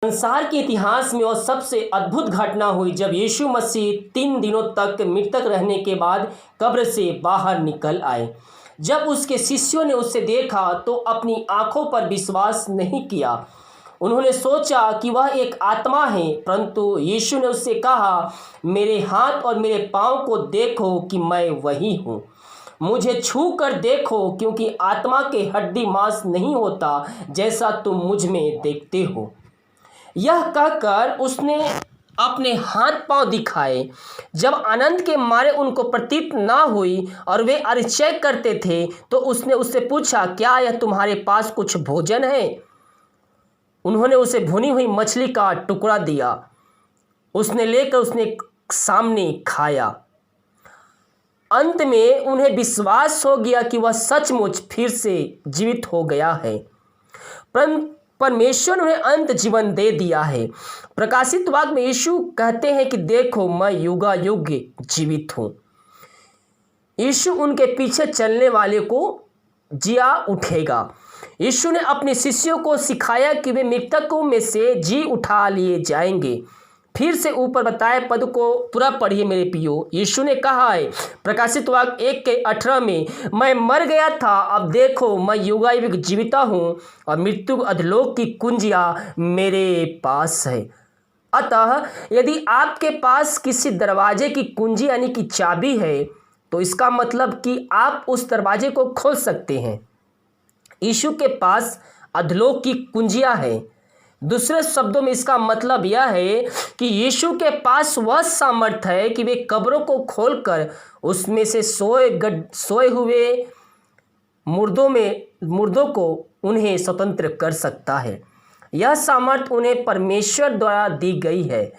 संसार के इतिहास में वह सबसे अद्भुत घटना हुई जब यीशु मसीह 3 दिनों तक मृतक रहने के बाद कब्र से बाहर निकल आए। जब उसके शिष्यों ने उसे देखा तो अपनी आंखों पर विश्वास नहीं किया। उन्होंने सोचा कि वह एक आत्मा है, परंतु यीशु ने उससे कहा, मेरे हाथ और मेरे पाँव को देखो कि मैं वही हूँ। मुझे छू कर देखो, क्योंकि आत्मा के हड्डी मांस नहीं होता जैसा तुम मुझ में देखते हो। यह कहकर उसने अपने हाथ पांव दिखाए। जब आनंद के मारे उनको प्रतीत ना हुई और वे आश्चर्य करते थे, तो उसने उससे पूछा, क्या यह तुम्हारे पास कुछ भोजन है? उन्होंने उसे भुनी हुई मछली का टुकड़ा दिया। उसने लेकर उसने सामने खाया। अंत में उन्हें विश्वास हो गया कि वह सचमुच फिर से जीवित हो गया है। परमेश्वर ने उन्हें अंत जीवन दे दिया है। प्रकाशित वाक्य में यीशु कहते हैं कि देखो, मैं युगायुग जीवित हूँ। यीशु उनके पीछे चलने वाले को जिया उठेगा। यीशु ने अपने शिष्यों को सिखाया कि वे मृतकों में से जी उठा लिए जाएंगे। फिर से ऊपर बताए पद को पूरा पढ़िए मेरे पियो। यीशु ने कहा है प्रकाशित वाक्य 1:18 में, मैं मर गया था, अब देखो मैं युगायुग जीविता हूँ और मृत्यु अधोलोक की कुंजियाँ मेरे पास है। अतः यदि आपके पास किसी दरवाजे की कुंजी यानी कि चाबी है, तो इसका मतलब कि आप उस दरवाजे को खोल सकते हैं। यीशु के पास अधोलोक की कुंजियाँ हैं। दूसरे शब्दों में इसका मतलब यह है कि यीशु के पास वह सामर्थ्य है कि वे कब्रों को खोलकर उसमें से सोए हुए मुर्दों को उन्हें स्वतंत्र कर सकता है। यह सामर्थ्य उन्हें परमेश्वर द्वारा दी गई है।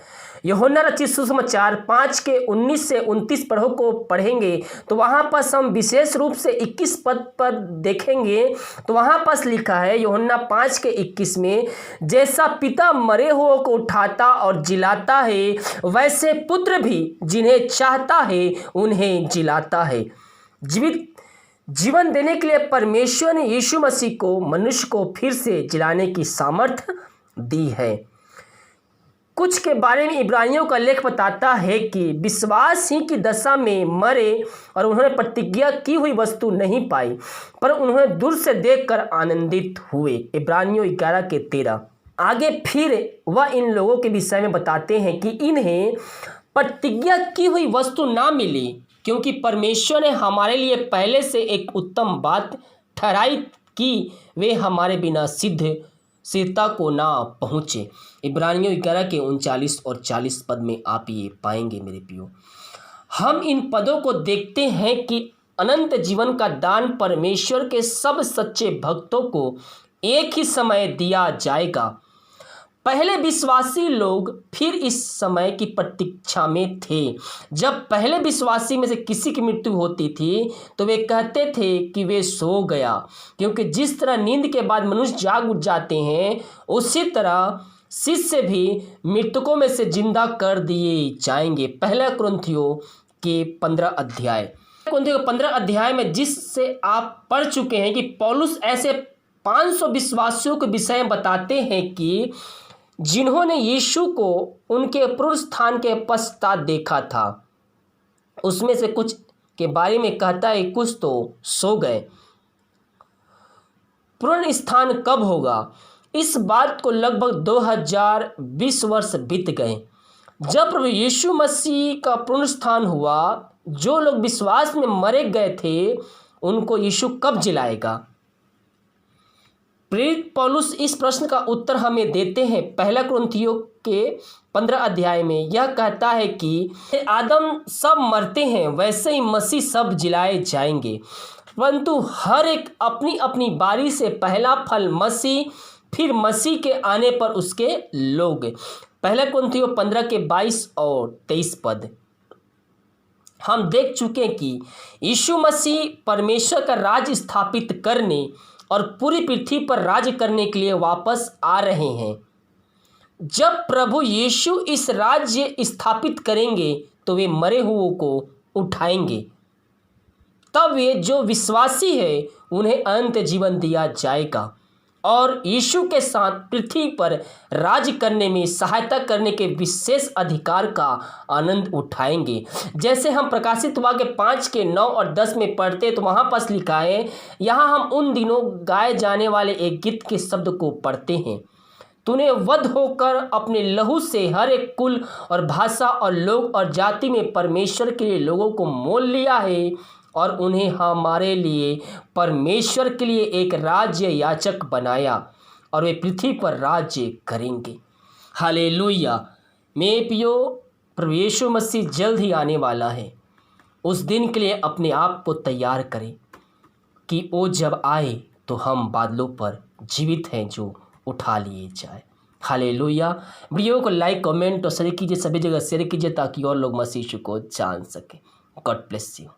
यूहन्ना रचित सुसमाचार 5:19 से 29 पढ़ो को पढ़ेंगे तो वहाँ पर हम विशेष रूप से 21 पद पर देखेंगे तो वहाँ पर लिखा है यूहन्ना 5:21 में, जैसा पिता मरे हुओं को उठाता और जिलाता है, वैसे पुत्र भी जिन्हें चाहता है उन्हें जिलाता है। जीवन देने के लिए परमेश्वर ने यीशु मसीह को मनुष्य को फिर से जिलाने की सामर्थ्य दी है। कुछ के बारे में इब्रानियों का लेख बताता है कि विश्वास ही की दशा में मरे और उन्होंने प्रतिज्ञा की हुई वस्तु नहीं पाई, पर उन्होंने दूर से देखकर आनंदित हुए। इब्रानियों 11:13। आगे फिर वह इन लोगों के विषय में बताते हैं कि इन्हें प्रतिज्ञा की हुई वस्तु ना मिली, क्योंकि परमेश्वर ने हमारे लिए पहले से एक उत्तम बात ठहराई कि वे हमारे बिना सिद्धता को ना पहुँचे। इब्रानियों 11:39 और 40 पद में आप ये पाएंगे मेरे प्रियो। हम इन पदों को देखते हैं कि अनंत जीवन का दान परमेश्वर के सब सच्चे भक्तों को एक ही समय दिया जाएगा। पहले विश्वासी लोग फिर इस समय की प्रतीक्षा में थे। जब पहले विश्वासी में से किसी की मृत्यु होती थी तो वे कहते थे कि वे सो गया, क्योंकि जिस तरह नींद के बाद मनुष्य जाग उठ जाते हैं, उसी तरह शिष्य भी मृतकों में से जिंदा कर दिए जाएंगे। पहला कुरिन्थियों के 15 अध्याय में जिससे आप पढ़ चुके हैं कि पौलुस ऐसे 500 विश्वासियों के विषय में बताते हैं कि जिन्होंने यीशु को उनके पुनरुत्थान के पश्चात देखा था। उसमें से कुछ के बारे में कहता है कुछ तो सो गए। पुनरुत्थान कब होगा? इस बात को लगभग 2020 वर्ष बीत गए। जब प्रभु यीशु मसीह का पुनरुत्थान हुआ, जो लोग विश्वास में मरे गए थे उनको यीशु कब जिलाएगा? प्रेरित पौलुस इस प्रश्न का उत्तर हमें देते हैं। पहला कुरिन्थियों के 15 अध्याय में यह कहता है कि आदम सब मरते हैं, वैसे ही मसीह सब जिलाए जाएंगे, परंतु हर एक अपनी अपनी बारी से पहला फल मसीह, फिर मसीह के आने पर उसके लोग। पहला कुरिन्थियों 15:22 और 23 पद। हम देख चुके हैं कि यीशु मसीह परमेश्वर का राज स्थापित करने और पूरी पृथ्वी पर राज्य करने के लिए वापस आ रहे हैं। जब प्रभु यीशु इस राज्य स्थापित करेंगे तो वे मरे हुओं को उठाएंगे। तब वे जो विश्वासी है उन्हें अनंत जीवन दिया जाएगा। और यीशु के साथ पृथ्वी पर राज करने में सहायता करने के विशेष अधिकार का आनंद उठाएंगे। जैसे हम प्रकाशित वाक्य 5 के 9 और 10 में पढ़ते तो वहाँ पर लिखा है, यहाँ हम उन दिनों गाए जाने वाले एक गीत के शब्द को पढ़ते हैं। तूने वध होकर अपने लहू से हर एक कुल और भाषा और लोग और जाति में परमेश्वर के लिए लोगों को मोल लिया है और उन्हें हमारे लिए परमेश्वर के लिए एक राज्य याचक बनाया और वे पृथ्वी पर राज्य करेंगे। हालेलुया। मेरे प्रियो, प्रभु यीशु मसीह जल्द ही आने वाला है। उस दिन के लिए अपने आप को तैयार करें कि वो जब आए तो हम बादलों पर जीवित हैं जो उठा लिए जाए। हालेलुया। वीडियो को लाइक, कमेंट और शेयर कीजिए, सभी जगह शेयर कीजिए ताकि और लोग मसीह यीशु को जान सकें। God bless you.